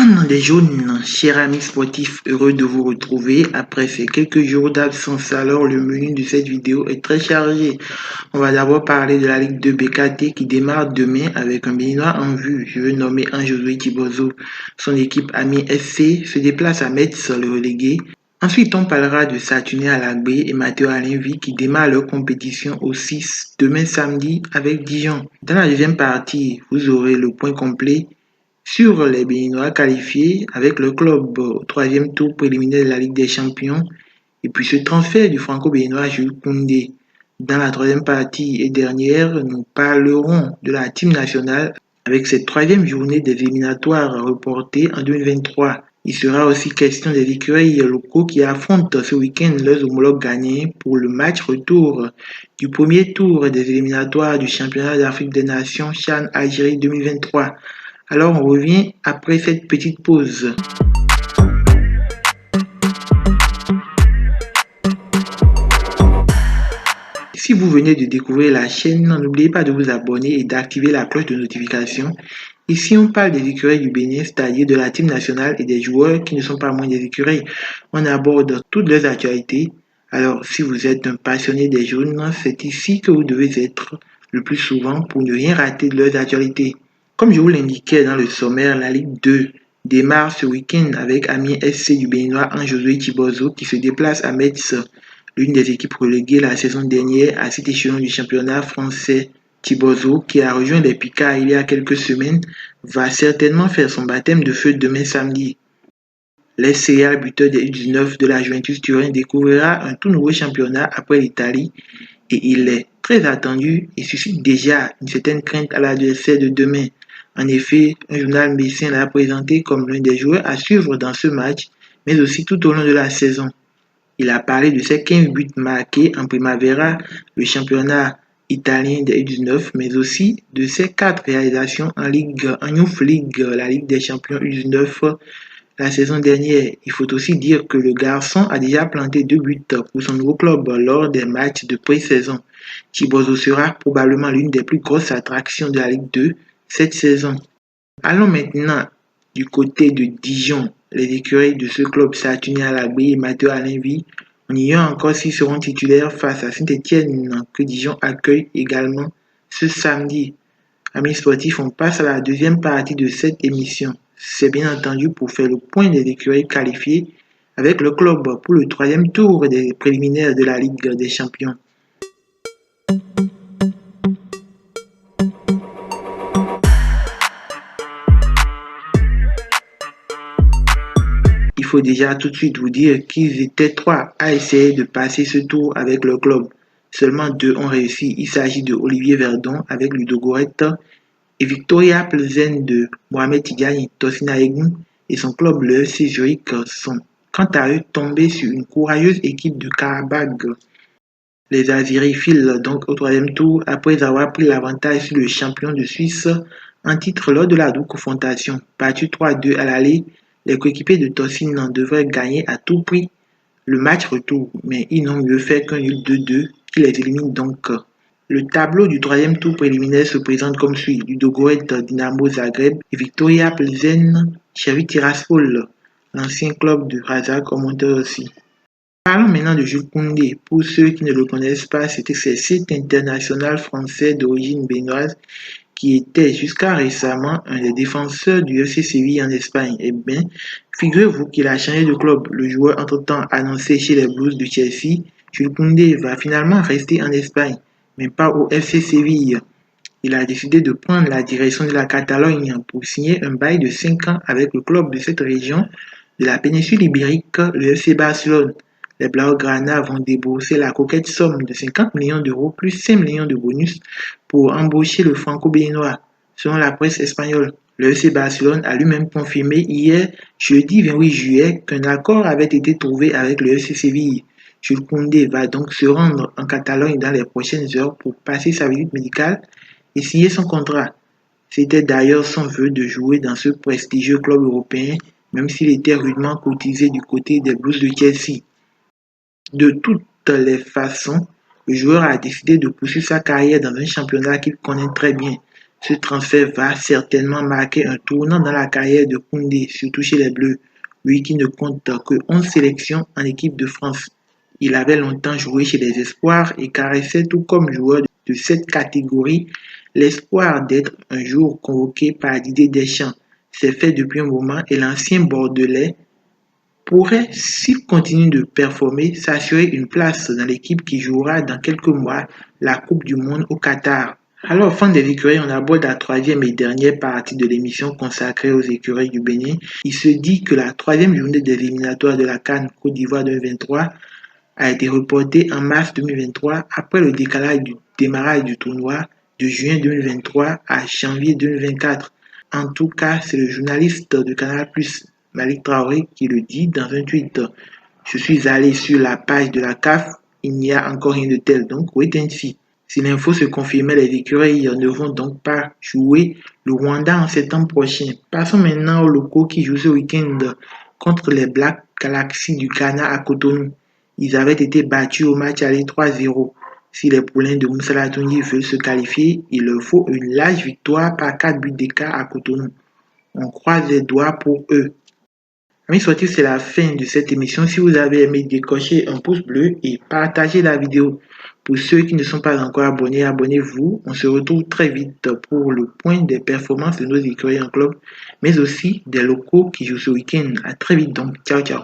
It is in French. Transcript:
Prendre des jaunes, cher ami sportif, heureux de vous retrouver après ces quelques jours d'absence. Alors le menu de cette vidéo est très chargé. On va d'abord parler de la Ligue 2 BKT qui démarre demain avec un Béninois en vue. Je veux nommer Anjosué Tibozo. Son équipe Ami SC se déplace à Metz, le relégué. Ensuite, on parlera de Saturné Alagbé et Matteo Alinvi qui démarrent leur compétition au 6 demain samedi avec Dijon. Dans la deuxième partie, vous aurez le point complet sur les Béninois qualifiés avec le club au troisième tour préliminaire de la Ligue des Champions et puis ce transfert du franco-béninois Jules Koundé. Dans la troisième partie et dernière, nous parlerons de la team nationale avec cette troisième journée des éliminatoires reportée en 2023. Il sera aussi question des écureuils locaux qui affrontent ce week-end leurs homologues gagnants pour le match retour du premier tour des éliminatoires du championnat d'Afrique des Nations CHAN Algérie 2023. Alors on revient après cette petite pause. Si vous venez de découvrir la chaîne, n'oubliez pas de vous abonner et d'activer la cloche de notification. Ici, on parle des écureuils du Bénin, c'est-à-dire de la team nationale et des joueurs qui ne sont pas moins des écureuils. On aborde toutes leurs actualités. Alors, si vous êtes un passionné des jaunes, c'est ici que vous devez être le plus souvent pour ne rien rater de leurs actualités. Comme je vous l'indiquais dans le sommaire, la Ligue 2 démarre ce week-end avec Amiens SC du Béninois Anjosué Tibozo qui se déplace à Metz, l'une des équipes reléguées la saison dernière à cet échelon du championnat français. Tibozo, qui a rejoint les Picards il y a quelques semaines, va certainement faire son baptême de feu demain samedi. L'SCA, buteur des U19 de la Juventus Turin, découvrira un tout nouveau championnat après l'Italie et il est très attendu et suscite déjà une certaine crainte à l'adversaire de demain. En effet, un journal messin l'a présenté comme l'un des joueurs à suivre dans ce match, mais aussi tout au long de la saison. Il a parlé de ses 15 buts marqués en Primavera, le championnat italien des U19, mais aussi de ses 4 réalisations en Youth League, la Ligue des champions U19 la saison dernière. Il faut aussi dire que le garçon a déjà planté 2 buts pour son nouveau club lors des matchs de pré-saison. Tibozo sera probablement l'une des plus grosses attractions de la Ligue 2 cette saison. Allons maintenant du côté de Dijon. Les écureuils de ce club Saturné Alagbé et Matteo Alinvi, on ignore encore s'ils seront titulaires face à Saint-Etienne que Dijon accueille également ce samedi. Amis sportifs, on passe à la deuxième partie de cette émission. C'est bien entendu pour faire le point des écureuils qualifiés avec le club pour le troisième tour des préliminaires de la Ligue des Champions. Il faut déjà tout de suite vous dire qu'ils étaient 3 à essayer de passer ce tour avec leur club. Seulement 2 ont réussi. Il s'agit de Olivier Verdon avec Ludogoret et Victoria Plzen de Mohamed Tidjani Tosinaegou et son club le FC Zurich sont quant à eux tombés sur une courageuse équipe de Karabag. Les Aziris filent donc au troisième tour après avoir pris l'avantage sur le champion de Suisse en titre lors de la double confrontation. Battu 3-2 à l'aller, les coéquipiers de Tosin devraient gagner à tout prix le match retour, mais ils n'ont mieux fait qu'un nul 2-2 qui les élimine donc. Le tableau du troisième tour préliminaire se présente comme suit: Ludogoret Dinamo Zagreb et Victoria Plzen Cheriv Tiraspol, l'ancien club de Razak, au monteur aussi. Parlons maintenant de Jules Koundé. Pour ceux qui ne le connaissent pas, c'était cet international français d'origine béninoise qui était jusqu'à récemment un des défenseurs du FC Séville en Espagne. Eh bien, figurez-vous qu'il a changé de club. Le joueur entre-temps annoncé chez les Blues de Chelsea, Jules Koundé va finalement rester en Espagne, mais pas au FC Séville. Il a décidé de prendre la direction de la Catalogne pour signer un bail de 5 ans avec le club de cette région de la péninsule ibérique, le FC Barcelone. Les Blaugrana vont débourser la coquette somme de 50 millions d'euros plus 5 millions de bonus pour embaucher le franco-béninois. Selon la presse espagnole, le FC Barcelone a lui-même confirmé hier, jeudi 28 juillet, qu'un accord avait été trouvé avec le FC Séville. Jules Koundé va donc se rendre en Catalogne dans les prochaines heures pour passer sa visite médicale et signer son contrat. C'était d'ailleurs son vœu de jouer dans ce prestigieux club européen, même s'il était rudement cotisé du côté des Blues de Chelsea. De toutes les façons, le joueur a décidé de poursuivre sa carrière dans un championnat qu'il connaît très bien, Ce transfert va certainement marquer un tournant dans la carrière de Koundé, surtout chez les Bleus, lui qui ne compte que 11 sélections en équipe de France. Il avait longtemps joué chez les espoirs et caressait tout comme joueur de cette catégorie l'espoir d'être un jour convoqué par Didier Deschamps. C'est fait depuis un moment et l'ancien Bordelais pourrait, s'il continue de performer, s'assurer une place dans l'équipe qui jouera dans quelques mois la Coupe du Monde au Qatar. Alors, fans des écureuils, on aborde la troisième et dernière partie de l'émission consacrée aux écureuils du Bénin. Il se dit que la troisième journée des éliminatoires de la CAN Côte d'Ivoire 2023 a été reportée en mars 2023 après le décalage du démarrage du tournoi de juin 2023 à janvier 2024. En tout cas, c'est le journaliste de Canal+, Malik Traoré, qui le dit dans un tweet. Je suis allé sur la page de la CAF, il n'y a encore rien de tel, donc wait and see. Si l'info se confirmait, les écureuils ne vont donc pas jouer le Rwanda en septembre prochain. Passons maintenant aux locaux qui jouent ce week-end contre les Black Galaxy du Ghana à Cotonou. Ils avaient été battus au match aller 3-0. Si les poulains de Moussa Latouni veulent se qualifier, il leur faut une large victoire par 4 buts d'écart à Cotonou. On croise les doigts pour eux. Amis sportifs, c'est la fin de cette émission. Si vous avez aimé, décochez un pouce bleu et partagez la vidéo. Pour ceux qui ne sont pas encore abonnés, abonnez-vous. On se retrouve très vite pour le point des performances de nos écureuils en club, mais aussi des locaux qui jouent ce week-end. À très vite donc. Ciao, ciao.